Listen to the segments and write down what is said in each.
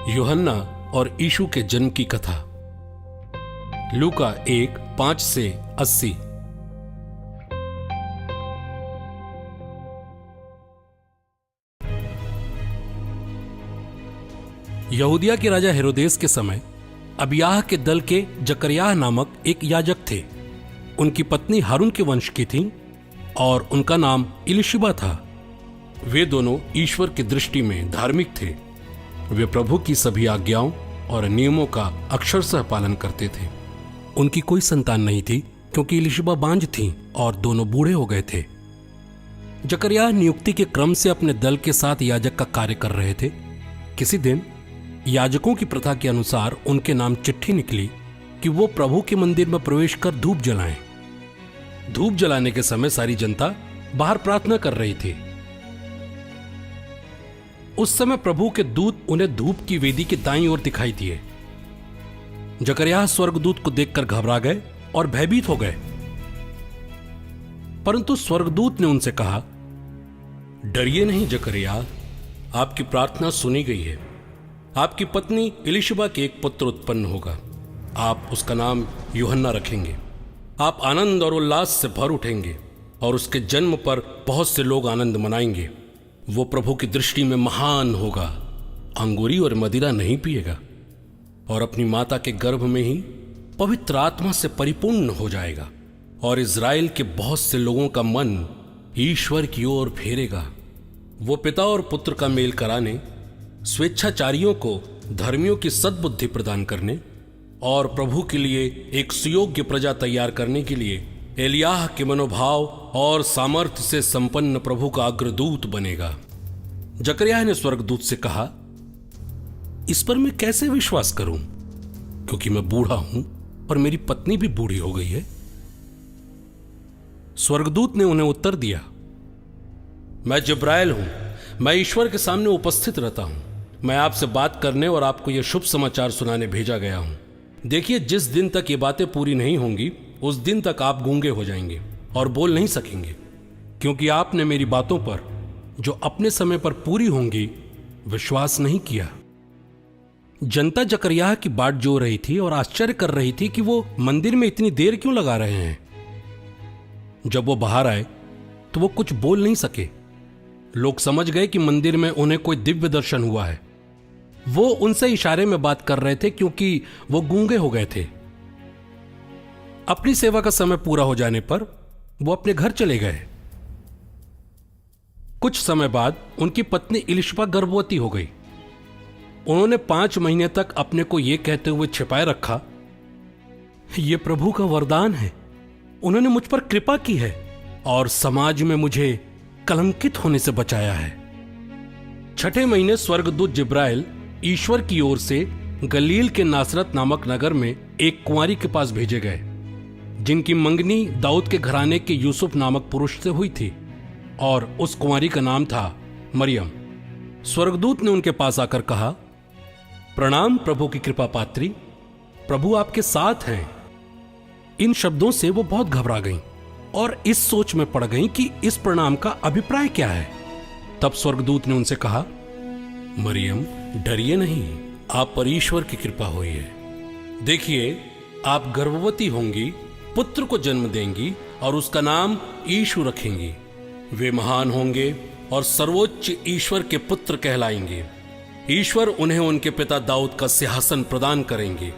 यूहन्ना और यीशु के जन्म की कथा। लूका 1:5 से 80। यहूदिया के राजा हेरोदेस के समय अबियाह के दल के जकरयाह नामक एक याजक थे। उनकी पत्नी हारून के वंश की थी और उनका नाम इलिशिबा था। वे दोनों ईश्वर की दृष्टि में धार्मिक थे। वे प्रभु की सभी आज्ञाओं और नियमों का अक्षरशः पालन करते थे। उनकी कोई संतान नहीं थी क्योंकि इलिशिबा बांझ थी और दोनों बूढ़े हो गए थे। जकरयाह नियुक्ति के क्रम से अपने दल के साथ याजक का कार्य कर रहे थे। किसी दिन याजकों की प्रथा के अनुसार उनके नाम चिट्ठी निकली कि वो प्रभु के मंदिर में प्रवेश कर धूप जलाएं। धूप जलाने के समय सारी जनता बाहर प्रार्थना कर रही थी। उस समय प्रभु के दूत उन्हें धूप की वेदी के दाईं ओर दिखाई दिए। जकरयाह स्वर्गदूत को देखकर घबरा गए और भयभीत हो गए। परंतु स्वर्गदूत ने उनसे कहा, डरिए नहीं जकरयाह, आपकी प्रार्थना सुनी गई है। आपकी पत्नी इलिशिबा के एक पुत्र उत्पन्न होगा। आप उसका नाम यूहन्ना रखेंगे। आप आनंद और उल्लास से भर उठेंगे और उसके जन्म पर बहुत से लोग आनंद मनाएंगे। वो प्रभु की दृष्टि में महान होगा, अंगूरी और मदिरा नहीं पिएगा और अपनी माता के गर्भ में ही पवित्र आत्मा से परिपूर्ण हो जाएगा और इज़राइल के बहुत से लोगों का मन ईश्वर की ओर फेरेगा। वो पिता और पुत्र का मेल कराने, स्वेच्छाचारियों को धर्मियों की सद्बुद्धि प्रदान करने और प्रभु के लिए एक सुयोग्य प्रजा तैयार करने के लिए एलियाह के मनोभाव और सामर्थ्य से संपन्न प्रभु का अग्रदूत बनेगा। जकरयाह ने स्वर्गदूत से कहा, इस पर मैं कैसे विश्वास करूं, क्योंकि मैं बूढ़ा हूं और मेरी पत्नी भी बूढ़ी हो गई है। स्वर्गदूत ने उन्हें उत्तर दिया, मैं जिब्राइल हूं। मैं ईश्वर के सामने उपस्थित रहता हूं। मैं आपसे बात करने और आपको यह शुभ समाचार सुनाने भेजा गया हूं। देखिए, जिस दिन तक ये बातें पूरी नहीं होंगी उस दिन तक आप गूंगे हो जाएंगे और बोल नहीं सकेंगे, क्योंकि आपने मेरी बातों पर जो अपने समय पर पूरी होंगी विश्वास नहीं किया। जनता जकरयाह की बाट जो रही थी और आश्चर्य कर रही थी कि वो मंदिर में इतनी देर क्यों लगा रहे हैं। जब वो बाहर आए तो वो कुछ बोल नहीं सके। लोग समझ गए कि मंदिर में उन्हें कोई दिव्य दर्शन हुआ है। वो उनसे इशारे में बात कर रहे थे क्योंकि वो गूंगे हो गए थे। अपनी सेवा का समय पूरा हो जाने पर वो अपने घर चले गए। कुछ समय बाद उनकी पत्नी इलिशिबा गर्भवती हो गई। उन्होंने 5 महीने तक अपने को यह कहते हुए छिपाए रखा, यह प्रभु का वरदान है। उन्होंने मुझ पर कृपा की है और समाज में मुझे कलंकित होने से बचाया है। 6ठे महीने स्वर्गदूत जिब्राइल ईश्वर की ओर से गलील के नासरत नामक नगर में एक कुंवारी के पास भेजे गए, जिनकी मंगनी दाऊद के घराने के यूसुफ नामक पुरुष से हुई थी और उस कुंवारी का नाम था मरियम। स्वर्गदूत ने उनके पास आकर कहा, प्रणाम प्रभु की कृपा पात्री, प्रभु आपके साथ हैं। इन शब्दों से वो बहुत घबरा गईं और इस सोच में पड़ गईं कि इस प्रणाम का अभिप्राय क्या है। तब स्वर्गदूत ने उनसे कहा, मरियम, डरिए नहीं, आप पर ईश्वर की कृपा हुई है। देखिए, आप गर्भवती होंगी, पुत्र को जन्म देंगी और उसका नाम यीशु रखेंगी। वे महान होंगे और सर्वोच्च ईश्वर के पुत्र कहलाएंगे। ईश्वर उन्हें उनके पिता दाऊद का सिंहासन प्रदान करेंगे।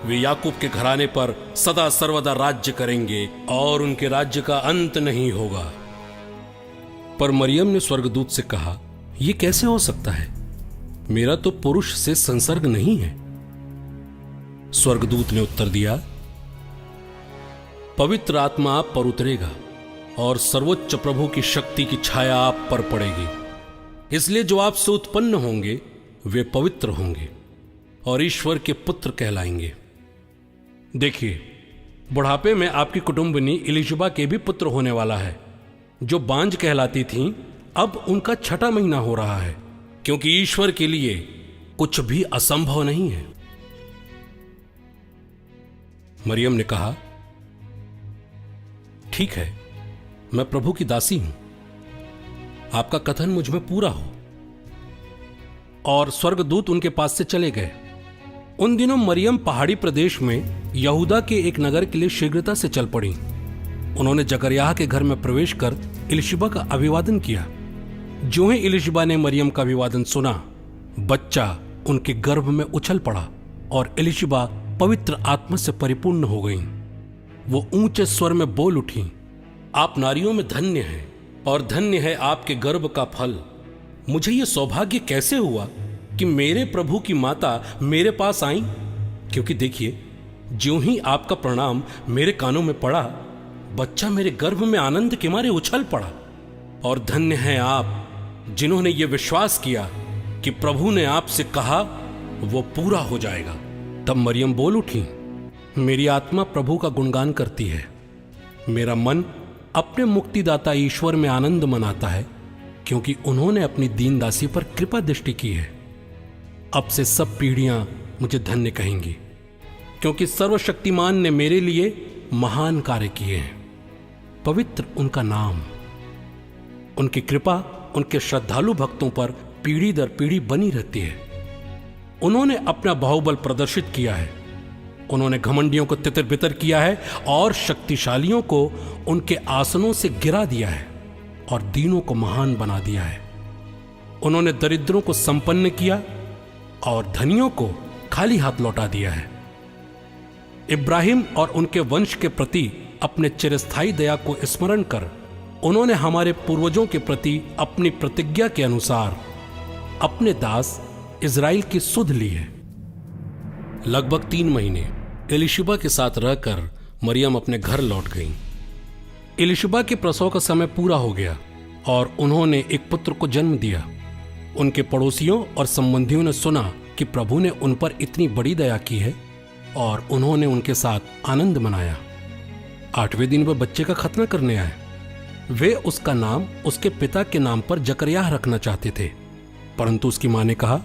वे याकूब के घराने पर सदा सर्वदा राज्य करेंगे और उनके राज्य का अंत नहीं होगा। पर मरियम ने स्वर्गदूत से कहा, यह कैसे हो सकता है? मेरा तो पुरुष से संसर्ग नहीं है। स्वर्गदूत ने उत्तर दिया, पवित्र आत्मा आप पर उतरेगा और सर्वोच्च प्रभु की शक्ति की छाया आप पर पड़ेगी। इसलिए जो आपसे उत्पन्न होंगे वे पवित्र होंगे और ईश्वर के पुत्र कहलाएंगे। देखिए, बुढ़ापे में आपकी कुटुंबिनी इलिशिबा के भी पुत्र होने वाला है। जो बांझ कहलाती थीं, अब उनका 6ठा महीना हो रहा है, क्योंकि ईश्वर के लिए कुछ भी असंभव नहीं है। मरियम ने कहा, ठीक है, मैं प्रभु की दासी हूं, आपका कथन मुझ में पूरा हो। और स्वर्गदूत उनके पास से चले गए। उन दिनों मरियम पहाड़ी प्रदेश में यहूदा के एक नगर के लिए शीघ्रता से चल पड़ी। उन्होंने जकरयाह के घर में प्रवेश कर इलिशिबा का अभिवादन किया। जो ही इलिशिबा ने मरियम का अभिवादन सुना, बच्चा उनके गर्भ में उछल पड़ा और इलिशिबा पवित्र आत्मा से परिपूर्ण हो गई। वो ऊंचे स्वर में बोल उठी, आप नारियों में धन्य हैं और धन्य है आपके गर्भ का फल। मुझे ये सौभाग्य कैसे हुआ कि मेरे प्रभु की माता मेरे पास आई? क्योंकि देखिए, ज्यों ही आपका प्रणाम मेरे कानों में पड़ा, बच्चा मेरे गर्भ में आनंद के मारे उछल पड़ा। और धन्य हैं आप जिन्होंने ये विश्वास किया कि प्रभु ने आपसे कहा वो पूरा हो जाएगा। तब मरियम बोल उठी, मेरी आत्मा प्रभु का गुणगान करती है, मेरा मन अपने मुक्तिदाता ईश्वर में आनंद मनाता है, क्योंकि उन्होंने अपनी दीन दासी पर कृपा दृष्टि की है। अब से सब पीढ़ियां मुझे धन्य कहेंगी, क्योंकि सर्वशक्तिमान ने मेरे लिए महान कार्य किए हैं। पवित्र उनका नाम। उनकी कृपा उनके श्रद्धालु भक्तों पर पीढ़ी दर पीढ़ी बनी रहती है। उन्होंने अपना बाहुबल प्रदर्शित किया है। उन्होंने घमंडियों को तितर बितर किया है और शक्तिशालियों को उनके आसनों से गिरा दिया है और दीनों को महान बना दिया है। उन्होंने दरिद्रों को संपन्न किया और धनियों को खाली हाथ लौटा दिया है। इब्राहिम और उनके वंश के प्रति अपने चिरस्थायी दया को स्मरण कर उन्होंने हमारे पूर्वजों के प्रति अपनी प्रतिज्ञा के अनुसार अपने दास इज़राइल की सुध ली है। लगभग 3 महीने इलिशिबा के साथ रहकर मरियम अपने घर लौट गईं। इलिशिबा के प्रसव का समय पूरा हो गया और उन्होंने एक पुत्र को जन्म दिया। उनके पड़ोसियों और संबंधियों ने सुना कि प्रभु ने उन पर इतनी बड़ी दया की है और उन्होंने उनके साथ आनंद मनाया। 8वें दिन वह बच्चे का खतना करने आए। वे उसका नाम उसके पिता के नाम पर जकरयाह रखना चाहते थे, परंतु उसकी मां ने कहा,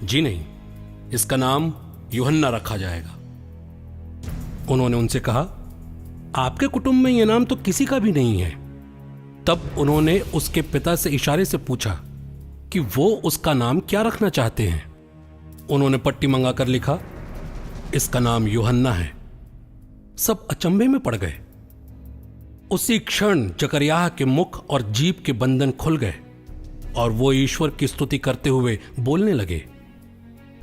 जी नहीं, इसका नाम यूहन्ना रखा जाएगा। उन्होंने उनसे कहा, आपके कुटुंब में यह नाम तो किसी का भी नहीं है। तब उन्होंने उसके पिता से इशारे से पूछा कि वो उसका नाम क्या रखना चाहते हैं। उन्होंने पट्टी मंगाकर लिखा, इसका नाम यूहन्ना है। सब अचंभे में पड़ गए। उसी क्षण जकरयाह के मुख और जीभ के बंधन खुल गए और वो ईश्वर की स्तुति करते हुए बोलने लगे।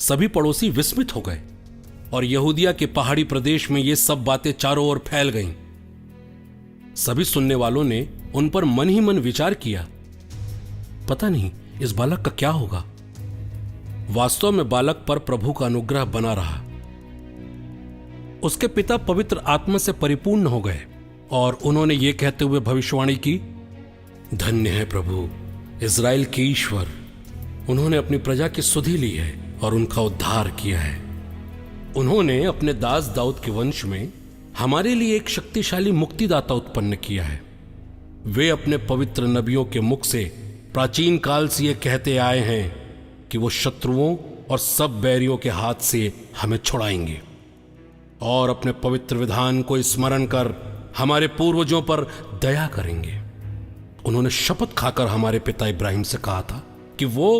सभी पड़ोसी विस्मित हो गए और यहूदिया के पहाड़ी प्रदेश में ये सब बातें चारों ओर फैल गईं। सभी सुनने वालों ने उन पर मन ही मन विचार किया, पता नहीं इस बालक का क्या होगा। वास्तव में बालक पर प्रभु का अनुग्रह बना रहा। उसके पिता पवित्र आत्मा से परिपूर्ण हो गए और उन्होंने ये कहते हुए भविष्यवाणी की, धन्य है प्रभु इज़राइल के ईश्वर, उन्होंने अपनी प्रजा की सुधि ली है और उनका उद्धार किया है। उन्होंने अपने दास दाऊद के वंश में हमारे लिए एक शक्तिशाली मुक्तिदाता उत्पन्न किया है। वे अपने पवित्र नबियों के मुख से प्राचीन काल से ये कहते आए हैं कि वो शत्रुओं और सब बैरियों के हाथ से हमें छुड़ाएंगे और अपने पवित्र विधान को स्मरण कर हमारे पूर्वजों पर दया करेंगे। उन्होंने शपथ खाकर हमारे पिता इब्राहिम से कहा था कि वो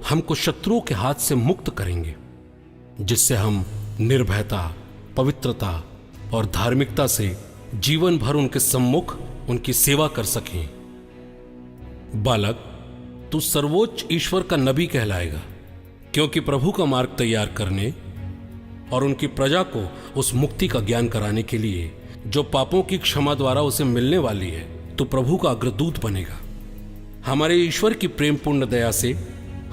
हमको शत्रुओं के हाथ से मुक्त करेंगे, जिससे हम निर्भयता, पवित्रता और धार्मिकता से जीवन भर उनके सम्मुख उनकी सेवा कर सकें। बालक, तू सर्वोच्च ईश्वर का नबी कहलाएगा, क्योंकि प्रभु का मार्ग तैयार करने और उनकी प्रजा को उस मुक्ति का ज्ञान कराने के लिए जो पापों की क्षमा द्वारा उसे मिलने वाली है, तो प्रभु का अग्रदूत बनेगा। हमारे ईश्वर की प्रेमपूर्ण दया से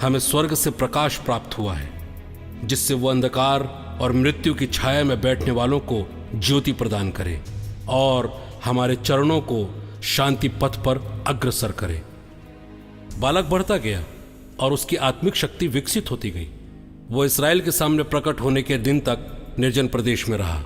हमें स्वर्ग से प्रकाश प्राप्त हुआ है, जिससे वो अंधकार और मृत्यु की छाया में बैठने वालों को ज्योति प्रदान करे और हमारे चरणों को शांति पथ पर अग्रसर करे। बालक बढ़ता गया और उसकी आत्मिक शक्ति विकसित होती गई। वो इस्राएल के सामने प्रकट होने के दिन तक निर्जन प्रदेश में रहा।